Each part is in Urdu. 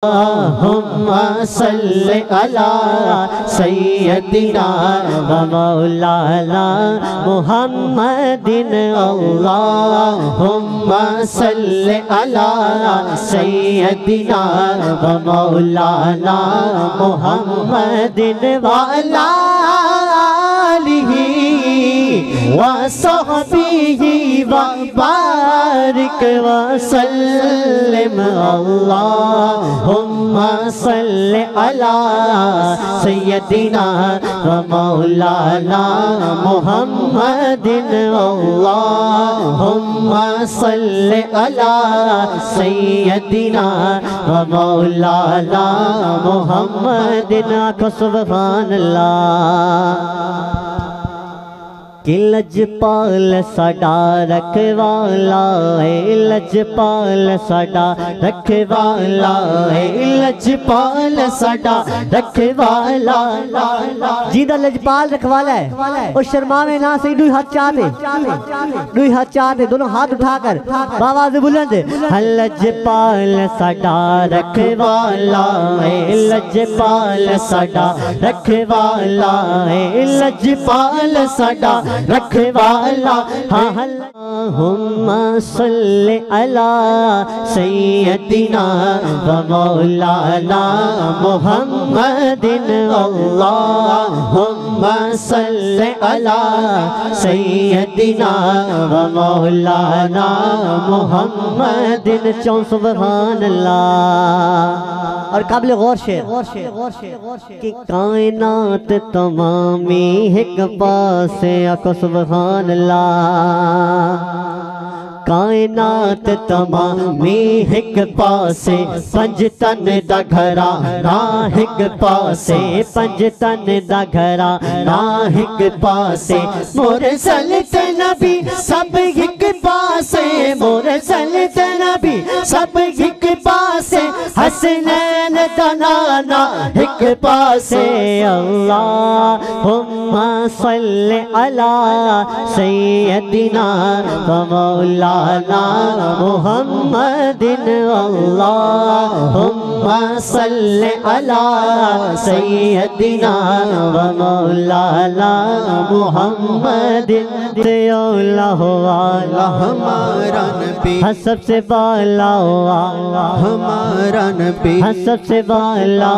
اللہم صلی علی سیدنا و مولانا محمد اللہم صلی علی سیدنا و مولانا محمد وعلی آلہ وصحبہ وبارک وسلم اللہم صلی علی سیدنا و مولانا محمد اللہم صلی علی سیدنا و مولانا محمد سبحان اللہ کہ لجپال ساڈا رکھوالا ہے لجپال ساڈا رکھوالا ہے لجپال ساڈا رکھوالا جیدہ لجپال رکھوالا ہے اور شرماوے نہ سے دوئی ہاتھ چاہتے دونوں ہاتھ اٹھا کر باواز بلند لجپال ساڈا رکھوالا ہے لجپال ساڈا رکھوالا ہے لجپال ساڈا رکھوالا اللہم صلی علی سیدنا و مولانا محمد اللہم صلی علی سیدنا و مولانا محمد چون سبحان اللہ اور قابل غور شعر کہ کائنات تمامی ایک پاس آکو سبحان اللہ کائنات تمامی ایک پاسے پنج تن دا گھرا راہ ایک پاسے پنج تن دا گھرا راہ ایک پاسے مرسل تے نبی سب ایک پاسے مرسل تے نبی سب ایک پاسے حسنین دا نانا ایک پاسے اللہم صلی علی سیدنا و مولانا محمد اللہم صلی علی سیدنا و مولانا محمد اللہ ہمارا نبی سب سے بالا ہمارا نبی سب سے بالا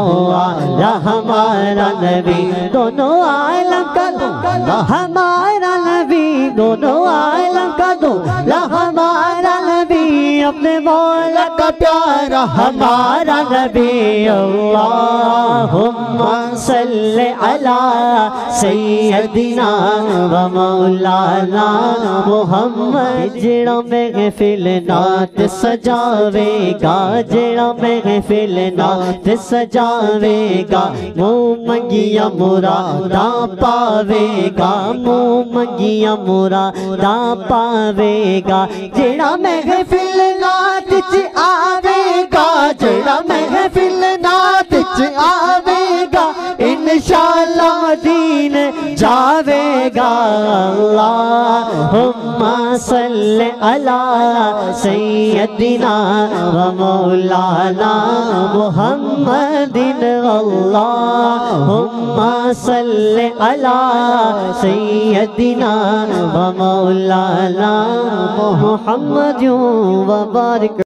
ہمارا نبی دونوں عالم کا دو ہمارا نبی دونوں عالم کا دو ہمارا نبی اپنے مولا کا پیارا ہمارا نبی اللہم صلی علی سیدنا و مولانا محمد جڑا محفل نعت سجاوے گا جڑا محفل نعت سجاوے گا منہ منگیا مراداں پاوے گا منہ منگیا مراداں پاوے گا جڑا محفل نعت چ آوے گا جڑا محفل نعت چ آوے گا انشاءاللہ مدینے جاوے گا اللہم صلی علی سیدنا و مولانا محمد اللہم صلی علی سیدنا و مولانا محمد و بارک